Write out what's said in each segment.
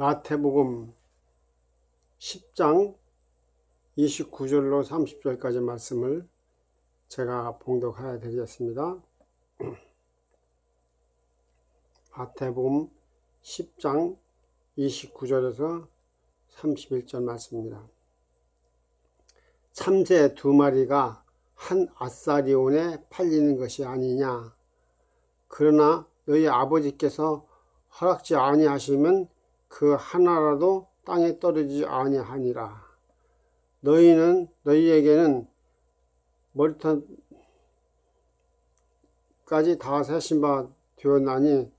마태복음 10장 29절로 30절까지 말씀을 제가 봉독하여 드리겠습니다. 마태복음 10장 29절에서 31절 말씀입니다. 참새 2마리가 한 아사리온에 팔리는 것이 아니냐. 그러나 너희 아버지께서 허락지 아니하시면 그 하나라도 땅에 떨어지지 아니하니라. 너희에게는 머리털까지 다 세신 바 되었나니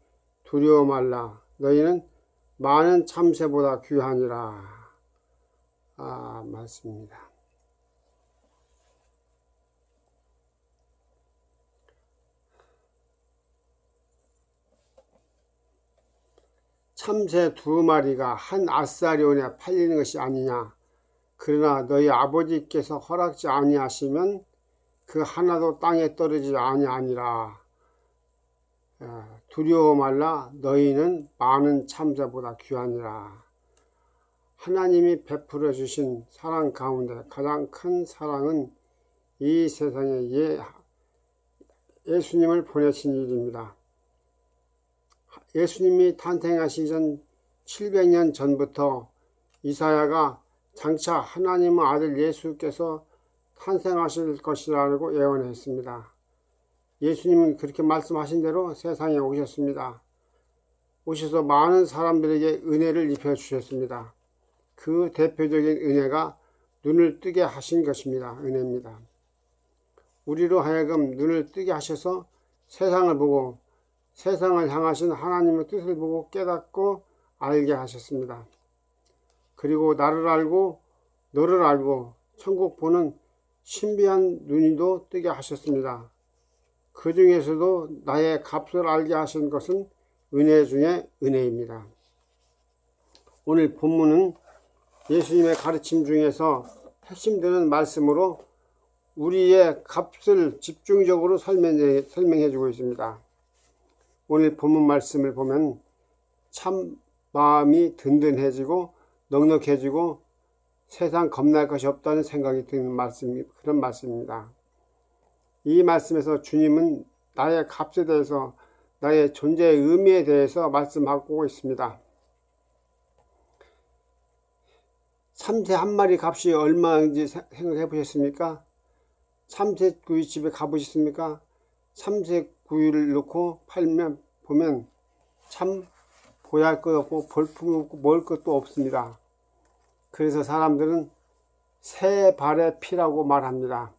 두려워 말라. 너희는 많은 참새보다 귀하니라. 말씀입니다. 참새 2마리가 한 아사리온에 팔리는 것이 아니냐. 그러나 너희 아버지께서 허락지 아니하시면 그 하나도 땅에 떨어지지 아니하니라. 두려워 말라. 너희는 많은 참새보다 귀하니라. 하나님이 베풀어 주신 사랑 가운데 가장 큰 사랑은 이 세상에 예수님을 보내신 일입니다. 예수님이 탄생하시기 전 700년 전부터 이사야가 장차 하나님의 아들 예수께서 탄생하실 것이라고 예언했습니다. 예수님은 그렇게 말씀하신 대로 세상에 오셨습니다. 오셔서 많은 사람들에게 은혜를 입혀주셨습니다. 그 대표적인 은혜가 눈을 뜨게 하신 것입니다. 은혜입니다. 우리로 하여금 눈을 뜨게 하셔서 세상을 보고 세상을 향하신 하나님의 뜻을 보고 깨닫고 알게 하셨습니다. 그리고 나를 알고 너를 알고 천국 보는 신비한 눈이도 뜨게 하셨습니다. 그 중에서도 나의 값을 알게 하신 것은 은혜 중에 은혜입니다. 오늘 본문은 예수님의 가르침 중에서 핵심되는 말씀으로 우리의 값을 집중적으로 설명해 주고 있습니다. 오늘 본문 말씀을 보면 참 마음이 든든해지고 넉넉해지고 세상 겁날 것이 없다는 생각이 드는 그런 말씀입니다. 이 말씀에서 주님은 나의 값에 대해서 나의 존재의 의미에 대해서 말씀하고 있습니다. 참새 1마리 값이 얼마인지 생각해 보셨습니까? 참새 구이집에 가보셨습니까? 참새 구이를 넣고 보면 참 보잘것없고 볼품없고 먹을 것도 없습니다. 그래서 사람들은 새 발의 피라고 말합니다.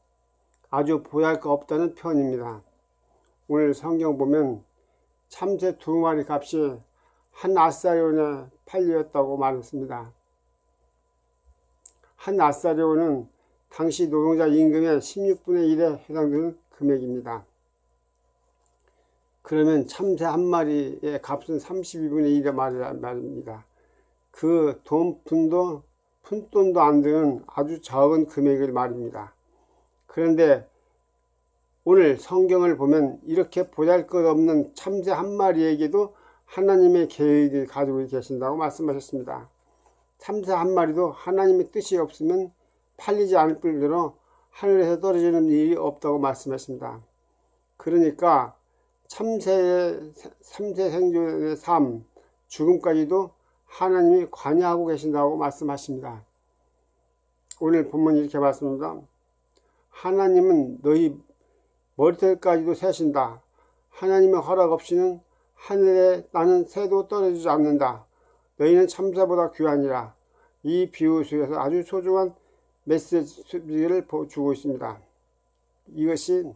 아주 보잘것 없다는 표현입니다. 오늘 성경 보면 참새 2마리 값이 한 아사리온에 팔렸다고 말했습니다. 한 아사리온은 당시 노동자 임금의 16분의 1에 해당되는 금액입니다. 그러면 참새 1마리의 값은 32분의 1의 말입니다. 그 푼돈도 안 되는 아주 적은 금액을 말입니다. 그런데 오늘 성경을 보면 이렇게 보잘것없는 참새 1마리에게도 하나님의 계획을 가지고 계신다고 말씀하셨습니다. 참새 1마리도 하나님의 뜻이 없으면 팔리지 않을 뿐더러 하늘에서 떨어지는 일이 없다고 말씀했습니다. 그러니까 참새 생존의 삶, 죽음까지도 하나님이 관여하고 계신다고 말씀하십니다. 오늘 본문이 이렇게 말씀합니다. 하나님은 너희 머리털까지도 세신다. 하나님의 허락 없이는 하늘에 나는 새도 떨어지지 않는다. 너희는 참새보다 귀하니라. 이 비유 속에서 아주 소중한 메시지를 주고 있습니다. 이것이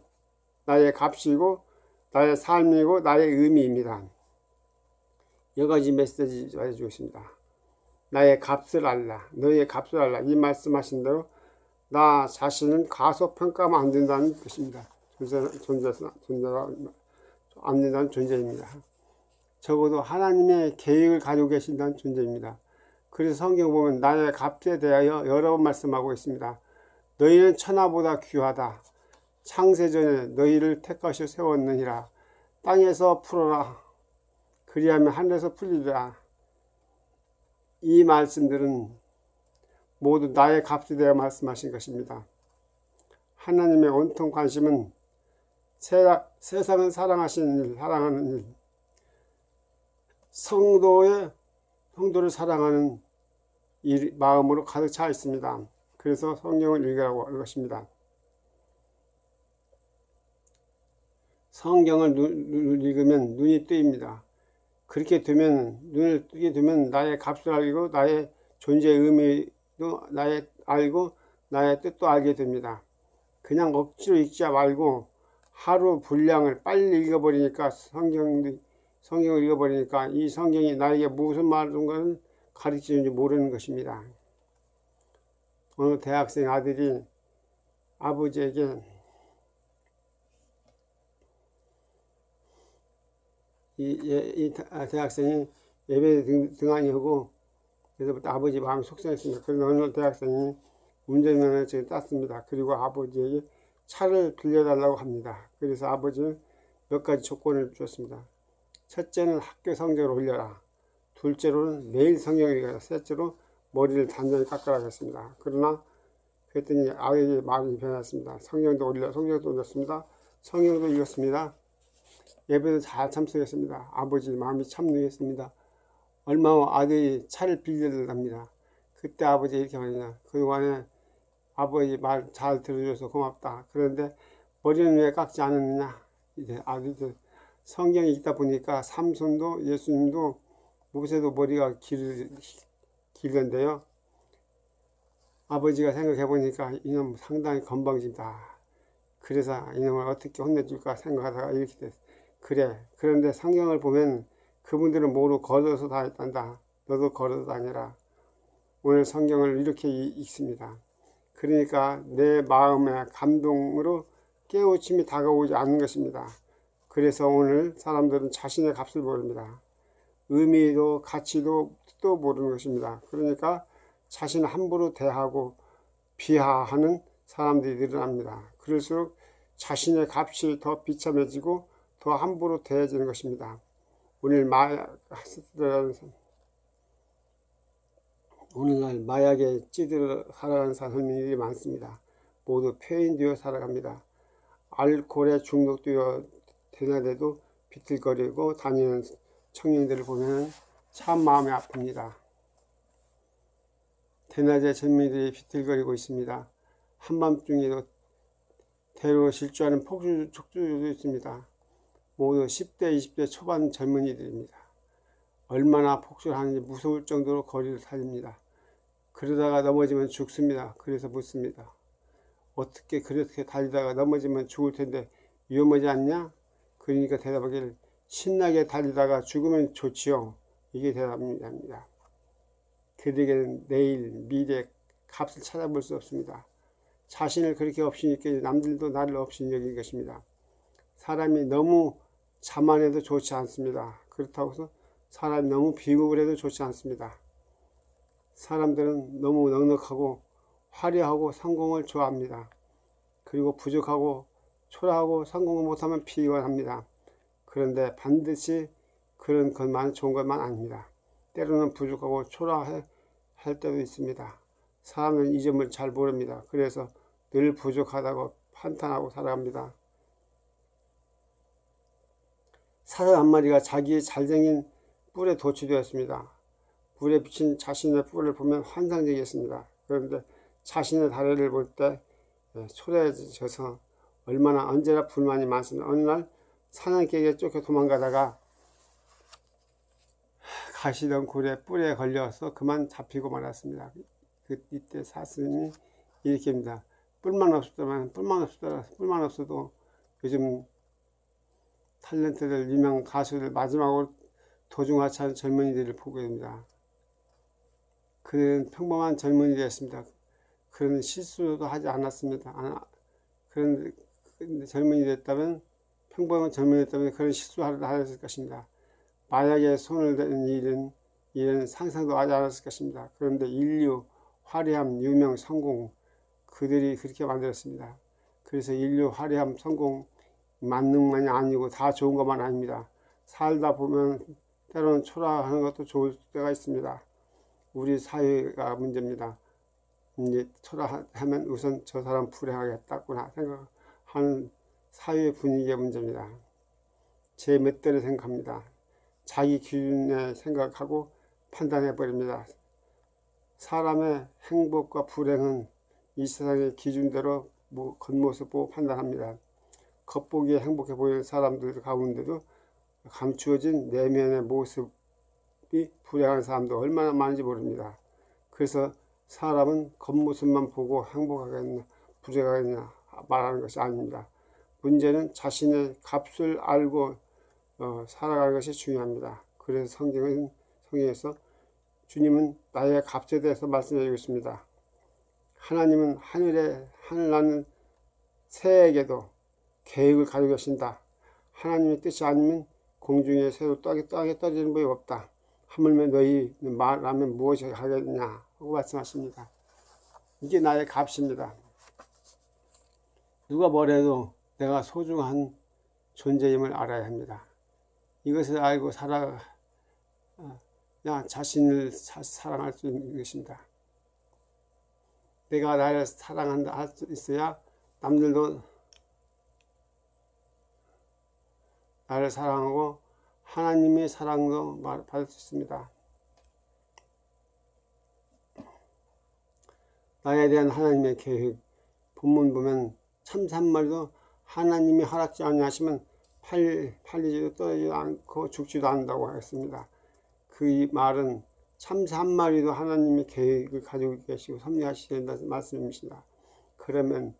나의 값이고 나의 삶이고 나의 의미입니다. 여기까지 메시지를 해주고 있습니다. 나의 값을 알라. 너희의 값을 알라. 이 말씀하신 대로 나 자신은 가소평가하면 안 된다는 것입니다. 존재가 안 된다는 존재입니다. 적어도 하나님의 계획을 가지고 계신다는 존재입니다. 그래서 성경 보면 나의 값에 대하여 여러 번 말씀하고 있습니다. 너희는 천하보다 귀하다. 창세전에 너희를 택하여 세웠느니라. 땅에서 풀어라. 그리하면 하늘에서 풀리리라. 이 말씀들은 모두 나의 값이 되어 말씀하신 것입니다. 하나님의 온통 관심은 세상을 사랑하는 일, 성도를 사랑하는 마음으로 가득 차 있습니다. 그래서 성경을 읽으라고 할 것입니다. 성경을 읽으면 눈이 뜨입니다. 그렇게 되면, 눈을 뜨게 되면 나의 값을 알고 나의 존재의 의미도 알고 나의 뜻도 알게 됩니다. 그냥 억지로 읽지 말고 하루 분량을 빨리 읽어버리니까 성경을 읽어버리니까 이 성경이 나에게 무슨 말을 가르치는지 모르는 것입니다. 어느 대학생 아들이 아버지에게 이 대학생이 예배에 등한히 하고 그래서부터 아버지 마음이 속상했습니다. 그런데 어느 대학생이 운전면허를 땄습니다. 그리고 아버지에게 차를 빌려달라고 합니다. 그래서 아버지는 몇 가지 조건을 주었습니다. 첫째는 학교 성적을 올려라. 둘째로는 매일 성경을 읽어라. 셋째로 머리를 단단히 깎으라고 했습니다. 그러나 그랬더니 아이의 말이 변했습니다. 성경도 올렸습니다. 성경도 읽었습니다. 예배도 잘 참석했습니다. 아버지 마음이 참 놓였습니다. 얼마 후 아들이 차를 빌려달랍니다. 그때 아버지 이렇게 말이냐. 그동안에 아버지 말 잘 들어줘서 고맙다. 그런데 머리는 왜 깎지 않았느냐. 이제 아들도 성경이 읽다 보니까 삼손도 예수님도 모세도 머리가 길던데요. 아버지가 생각해 보니까 이놈 상당히 건방지다. 그래서 이놈을 어떻게 혼내줄까 생각하다가 이렇게 됐어요. 그래. 그런데 성경을 보면 그분들은 모두 걸어서 다녔단다. 너도 걸어서 다니라. 오늘 성경을 이렇게 읽습니다. 그러니까 내 마음의 감동으로 깨우침이 다가오지 않는 것입니다. 그래서 오늘 사람들은 자신의 값을 모릅니다. 의미도 가치도 뜻도 모르는 것입니다. 그러니까 자신을 함부로 대하고 비하하는 사람들이 늘어납니다. 그럴수록 자신의 값이 더 비참해지고 더 함부로 대해지는 것입니다. 오늘날 마약에 찌들어 살아가는 사람들이 많습니다. 모두 폐인되어 살아갑니다. 알코올에 중독되어 대낮에도 비틀거리고 다니는 청년들을 보면 참 마음이 아픕니다. 대낮에 젊은이들이 비틀거리고 있습니다. 한밤중에도 대로 실주하는 촉주도 있습니다. 모두 10대, 20대 초반 젊은이들입니다. 얼마나 폭주를 하는지 무서울 정도로 거리를 달립니다. 그러다가 넘어지면 죽습니다. 그래서 묻습니다. 어떻게 그렇게 달리다가 넘어지면 죽을 텐데 위험하지 않냐? 그러니까 대답하기를 신나게 달리다가 죽으면 좋지요. 이게 대답입니다. 그들에게는 내일, 미래, 값을 찾아볼 수 없습니다. 자신을 그렇게 없이 여기니 남들도 나를 없이 여긴 것입니다. 사람이 너무 자만해도 좋지 않습니다. 그렇다고 해서 사람이 너무 비겁을 해도 좋지 않습니다. 사람들은 너무 넉넉하고 화려하고 성공을 좋아합니다. 그리고 부족하고 초라하고 성공을 못하면 비관합니다. 그런데 반드시 그런 것만 좋은 것만 아닙니다. 때로는 부족하고 초라할 때도 있습니다. 사람은 이 점을 잘 모릅니다. 그래서 늘 부족하다고 판단하고 살아갑니다. 사슴 한 마리가 자기의 잘생긴 뿔에 도취되었습니다. 물에 비친 자신의 뿔을 보면 환상적이었습니다. 그런데 자신의 다리를 볼 때 초라해져서 얼마나 언제나 불만이 많습니다. 어느 날 사냥개에게 쫓겨 도망가다가 가시던 굴에 뿔에 걸려서 그만 잡히고 말았습니다. 이때 사슴이 이렇게 합니다. 뿔만 없어도 요즘 탤런트들, 유명 가수들 마지막으로 도중하차한 젊은이들을 보게 됩니다. 그는 평범한 젊은이였습니다. 그는 실수도 하지 않았습니다. 그런 젊은이 됐다면, 평범한 젊은이였다면 그런 실수를 하였을 것입니다. 마약에 손을 대는 일은 상상도 하지 않았을 것입니다. 그런데 인류, 화려함, 유명, 성공, 그들이 그렇게 만들었습니다. 그래서 인류, 화려함, 성공, 만능만이 아니고 다 좋은 것만 아닙니다. 살다 보면 때로는 초라하는 것도 좋을 때가 있습니다. 우리 사회가 문제입니다. 이제 초라하면 우선 저 사람 불행하겠다구나 생각하는 사회 분위기의 문제입니다. 제 멋대로 생각합니다. 자기 기준에 생각하고 판단해 버립니다. 사람의 행복과 불행은 이 세상의 기준대로 겉모습 보고 판단합니다. 겉보기에 행복해 보이는 사람들 가운데도 감추어진 내면의 모습이 불행한 사람도 얼마나 많은지 모릅니다. 그래서 사람은 겉모습만 보고 행복하겠냐 불행하겠냐 말하는 것이 아닙니다. 문제는 자신의 값을 알고 살아가는 것이 중요합니다. 그래서 성경에서 주님은 나의 값에 대해서 말씀해 주고 있습니다. 하나님은 하늘 나는 새에게도 계획을 가지고 계신다. 하나님의 뜻이 아니면 공중의 새도 땅에 떨어지는 법이 없다. 하물며 너희 말하면 무엇이 하겠냐 하고 말씀하십니다. 이게 나의 값입니다. 누가 뭐래도 내가 소중한 존재임을 알아야 합니다. 이것을 알고 살아야 자신을 사랑할 수 있는 것입니다. 내가 나를 사랑한다 할 수 있어야 남들도 나를 사랑하고 하나님의 사랑도 받을 수 있습니다. 나에 대한 하나님의 계획, 본문 보면 참새 한 마리도 하나님이 허락지 아니하시면 팔리지도 떨어지지도 않고 죽지도 않는다고 했습니다. 그 말은 참새 한 마리도 하나님의 계획을 가지고 계시고 섭리하셔야 된다는 말씀입니다. 그러면서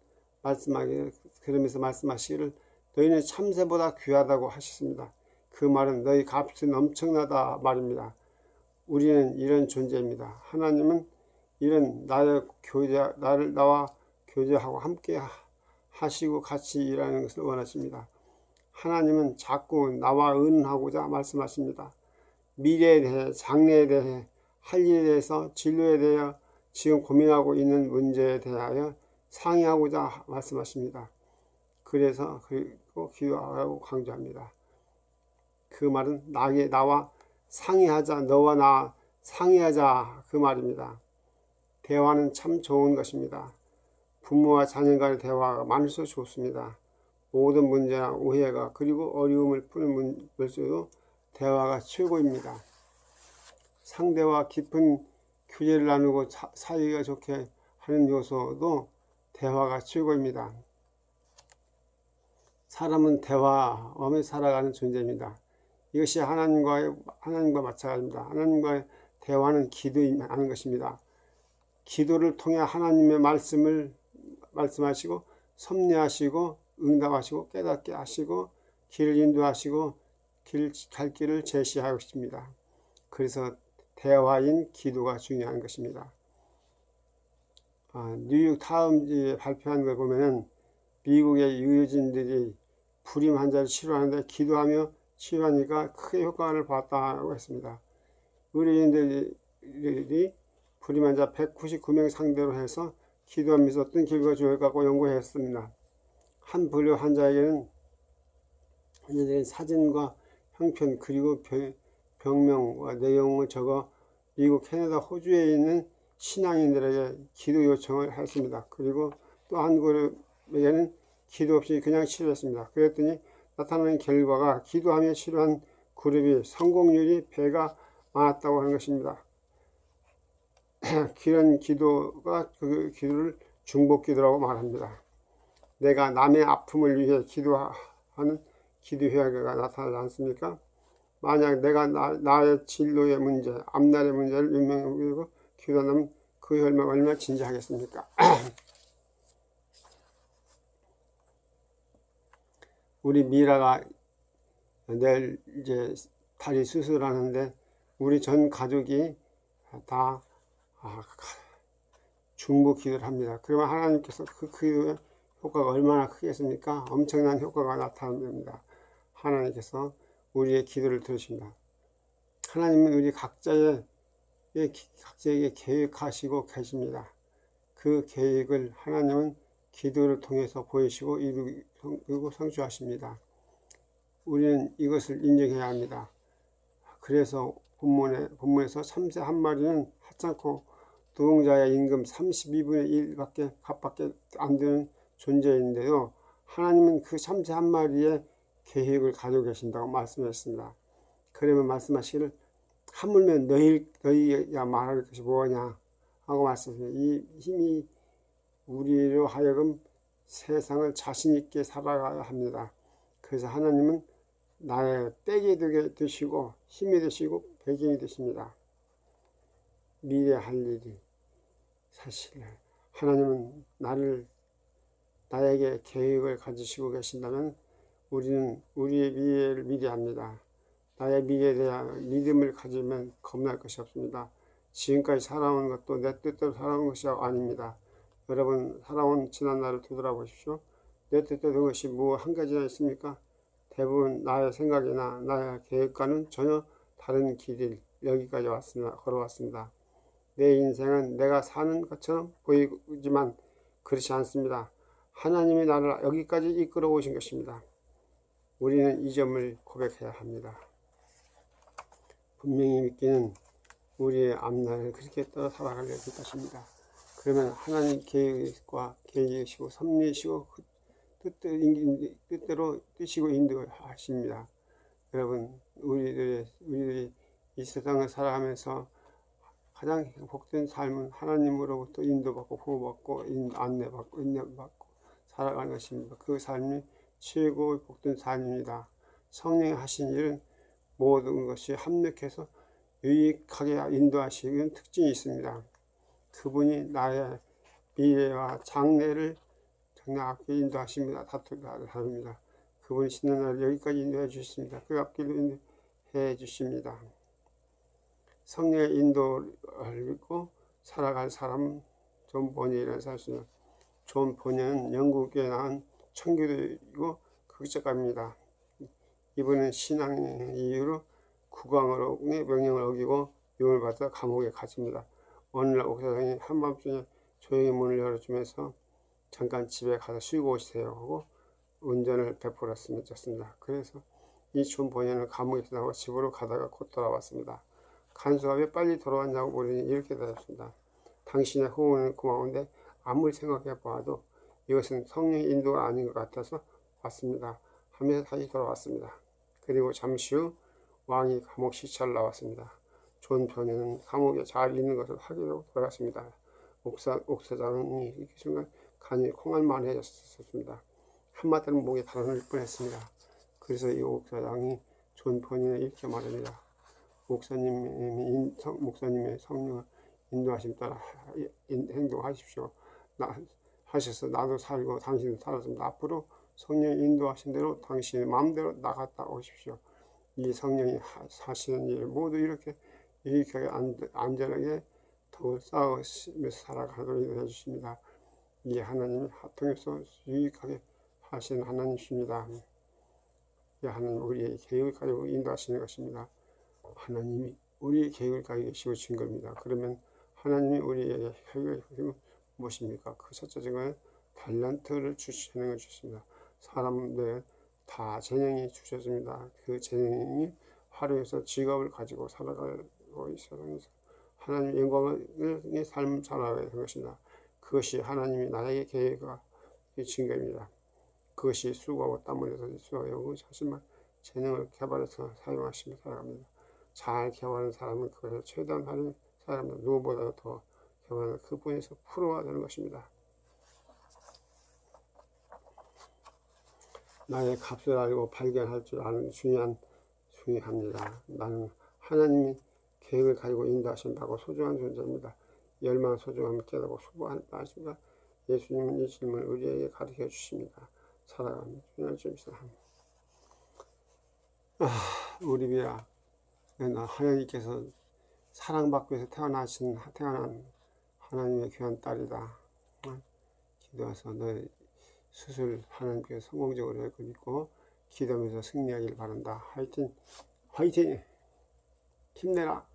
말씀하시기를 너희는 참새보다 귀하다고 하셨습니다. 그 말은 너희 값은 엄청나다 말입니다. 우리는 이런 존재입니다. 하나님은 이런 나와 교제하고 함께 하시고 같이 일하는 것을 원하십니다. 하나님은 자꾸 나와 의논하고자 말씀하십니다. 미래에 대해, 장래에 대해, 할 일에 대해서, 진로에 대해 지금 고민하고 있는 문제에 대하여 상의하고자 말씀하십니다. 그래서 그리고 기도하라고 강조합니다. 그 말은 나와 상의하자, 너와 나 상의하자 그 말입니다. 대화는 참 좋은 것입니다. 부모와 자녀 간의 대화가 많을수록 좋습니다. 모든 문제나 오해가 그리고 어려움을 푸는 물수도 대화가 최고입니다. 상대와 깊은 교제를 나누고 사이가 좋게 하는 요소도 대화가 최고입니다. 사람은 대화하며 살아가는 존재입니다. 이것이 하나님과 마찬가지입니다. 하나님과의 대화는 기도하는 것입니다. 기도를 통해 하나님의 말씀을 말씀하시고 섭리하시고 응답하시고 깨닫게 하시고 길을 인도하시고 갈 길을 제시하고 있습니다. 그래서 대화인 기도가 중요한 것입니다. 뉴욕 타임즈에 발표한 걸 보면은 미국의 의료진들이 불임 환자를 치료하는데 기도하며 치료하니까 크게 효과를 봤다고 했습니다. 의료진들이 불임 환자 199명 상대로 해서 기도하면서 어떤 결과가 좋을까 연구했습니다. 한 불임 환자에게는 사진과 형편 그리고 병명과 내용을 적어 미국, 캐나다, 호주에 있는 신앙인들에게 기도 요청을 했습니다. 그리고 또 한 그룹에게는 기도 없이 그냥 치료했습니다. 그랬더니 나타나는 결과가 기도하며 치료한 그룹이 성공률이 배가 많았다고 하는 것입니다. 그런 기도가 그 기도를 중보기도라고 말합니다. 내가 남의 아픔을 위해 기도하는 기도회가 나타나지 않습니까? 만약 내가 나의 진로의 문제, 앞날의 문제를 유명하고 기도한다면 그 혈망 얼마나 진지하겠습니까? 우리 미라가 내일 이제 다리 수술하는데 우리 전 가족이 다 중보 기도를 합니다. 그러면 하나님께서 그 기도의 효과가 얼마나 크겠습니까? 엄청난 효과가 나타납니다. 하나님께서 우리의 기도를 들으십니다. 하나님은 우리 각자에게 계획하시고 계십니다. 그 계획을 하나님은 기도를 통해서 보이시고 이루고 성취하십니다. 우리는 이것을 인정해야 합니다. 그래서 본문에서 참새 한 마리는 하찮고 노동자의 임금 32분의 1밖에 값밖에 안 되는 존재인데요. 하나님은 그 참새 한 마리의 계획을 가지고 계신다고 말씀했습니다. 그러면 말씀하시기를 하물며 너희가 말할 것이 뭐냐 하고 말씀하십니다. 이 힘이 우리로 하여금 세상을 자신 있게 살아가야 합니다. 그래서 하나님은 나의 떼게 되시고 힘이 되시고 배경이 되십니다. 미래 할 일이 사실 하나님은 나에게 계획을 가지시고 계신다면 우리는 우리의 미래를 미래합니다. 나의 미래에 대한 믿음을 가지면 겁날 것이 없습니다. 지금까지 살아온 것도 내 뜻대로 살아온 것이 아닙니다. 여러분 살아온 지난 날을 되돌아보십시오. 내 뜻대로 된 것이 뭐 한 가지나 있습니까? 대부분 나의 생각이나 나의 계획과는 전혀 다른 길을 여기까지 걸어왔습니다. 내 인생은 내가 사는 것처럼 보이지만 그렇지 않습니다. 하나님이 나를 여기까지 이끌어 오신 것입니다. 우리는 이 점을 고백해야 합니다. 분명히 믿기는 우리의 앞날을 그렇게 따라 살아가려 할 것입니다. 그러면 하나님 계획과 계획이시고 섭리이시고 뜻대로 뜨시고 인도하십니다. 여러분 우리들이 이 세상을 살아가면서 가장 복된 삶은 하나님으로부터 인도받고 보호받고 안내받고 인내받고 살아가는 것입니다. 그 삶이 최고의 복된 삶입니다. 성령이 하신 일은 모든 것이 합력해서 유익하게 인도하시는 특징이 있습니다. 그분이 나의 미래와 장래를 정확하게 인도하십니다. 다릅니다. 그분이 신는 날 여기까지 인도해 주셨습니다. 그 앞길로 인도해 주십니다. 성령의 인도를 믿고 살아갈 사람은 존 보니라는 사람입니다. 존 보니는 영국에 나온 청교도이고 극작가입니다. 이분은 신앙의 이유로 국왕의 명령을 어기고 유언을 받아 감옥에 갇힙니다. 어느 날 옥사장이 한밤중에 조용히 문을 열어주면서 잠깐 집에 가서 쉬고 오시세요 하고 운전을 베풀었습니다. 그래서 이 존 보니는 감옥에서 나와 집으로 가다가 곧 돌아왔습니다. 간수가 왜 빨리 돌아왔냐고 물으니 이렇게 대답했습니다. 당신의 호응은 고마운데 아무리 생각해 보아도 이것은 성령의 인도가 아닌 것 같아서 왔습니다 하면서 다시 돌아왔습니다. 그리고 잠시 후 왕이 감옥 시찰을 나왔습니다. 존 변호는 감옥에 잘 있는 것을 확인하고 돌아갔습니다. 옥사장이 이 순간 간이 콩알만해졌습니다. 한마디로 목에 달아날 뻔했습니다. 그래서 이 옥사장이 존 변호에 이렇게 말합니다. 목사님의 성령을 인도하심 따라 행동하십시오. 하셔서 나도 살고 당신도 살았습니다. 앞으로 성령이 인도하신 대로 당신의 마음대로 나갔다 오십시오. 이 성령이 하시는 일 모두 이렇게 유익하게 안전하게 더욱 싸우면서 살아가도록 인도해 주십니다. 이 하나님이 통해서 유익하게 하시는 하나님이십니다. 이 하나님 우리의 계획을 가지고 인도하시는 것입니다. 하나님이 우리의 계획을 가지고 계시고 증거입니다. 그러면 하나님이 우리에게 계획을 가지고 무엇입니까? 그 첫째 증거는 달란트를 주시는 걸 주십니다. 사람들 다 재능이 주셔집니다. 그 재능이 활용해서 직업을 가지고 살아가고 이 세상에서 하나님 영광의 삶을 살아가게 된 것입니다. 그것이 하나님이 나에게 계획과 증거입니다. 그것이 수고하고 땀을 내서 수고하고 자신만 재능을 개발해서 사용하시며 살아갑니다. 잘 개발하는 사람은 그것을 최대한 하는 사람은 누구보다도 더 개발하는 그분에서 프로가 되는 것입니다. 나의 값을 알고 발견할 줄 아는 중요합니다. 나는 하나님이 계획을 가지고 인도하신다고 소중한 존재입니다. 얼마나 소중함을 깨닫고 수고하는 말씀과 예수님은 이 질문을 우리에게 가르쳐 주십니다. 살아가는 중요한 점입니다. 우리 비야 하나님께서 사랑받기 위해서 태어난 하나님의 귀한 딸이다. 기도해서 너의 수술 하나님께서 성공적으로 할 것 믿고 기도하면서 승리하길 바란다. 화이팅! 화이팅! 힘내라!